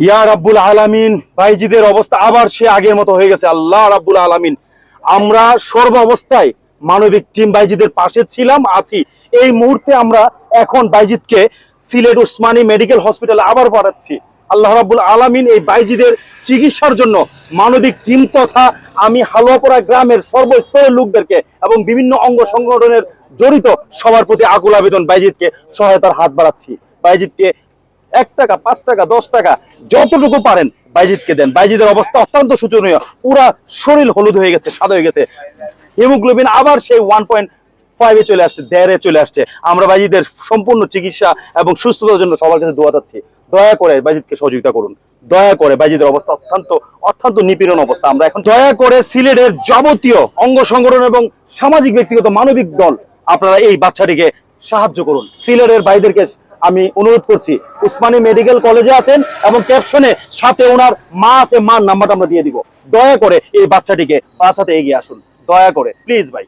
ইয়া রাব্বুল আলামিন, বাইজিদের অবস্থা আবার সে আগের মতো হয়ে গেছে। আল্লাহ রাব্বুল আলামিন, আমরা সর্ব অবস্থায় মানবিক টিম বাইজিদের পাশে ছিলাম, আছি। এই মুহূর্তে আমরা এখন বাইজিদকে সিলেট ওসমানী মেডিকেল হসপিটালে আবার পাঠাচ্ছি। আল্লাহ রাব্বুল আলামিন এই বাইজিদের চিকিৎসার জন্য মানবিক টিম তথা আমি হালুয়াপাড়া গ্রামের সর্বস্তরের লোকদেরকে এবং বিভিন্ন অঙ্গ সংগঠনের জড়িত সবার প্রতি আকুল আবেদন, বাইজিদকে সহায়তার হাত বাড়াচ্ছি। বাইজিদকে 1 টাকা, 5 টাকা, 10 টাকা যতটুকু পারেন বাইজিদকে দেন। বাইজিদের অবস্থা অত্যন্ত শোচনীয়, পুরা শরীর হলুদ হয়ে গেছে, সাদা হয়ে গেছে। হিমোগ্লোবিন আবার সেই 1.5-এ চলে আসছে, 1.5-এ চলে আসছে। আমরা বাইজিদের সম্পূর্ণ চিকিৎসা এবং সুস্থতার জন্য সবার কাছে দোয়া চাচ্ছি। দয়া করে বাইজিদকে সহযোগিতা করুন। দয়া করে, বাইজিদের অবস্থা অত্যন্ত অত্যন্ত নিপীড়ন অবস্থা। আমরা এখন দয়া করে সিলেটের যাবতীয় অঙ্গ সংগঠন এবং সামাজিক ব্যক্তিগত মানবিক দল, আপনারা এই বাচ্চাটিকে সাহায্য করুন। সিলেটের ভাইদেরকে আমি অনুরোধ করছি, উসমানী মেডিকেল কলেজে আছেন এবং ক্যাপশনে সাথে ওনার মা আছে, মার নাম্বারটা আমরা দিয়ে দিব। দয়া করে এই বাচ্চাটিকে বাঁচাতে এগিয়ে আসুন, দয়া করে প্লিজ ভাই।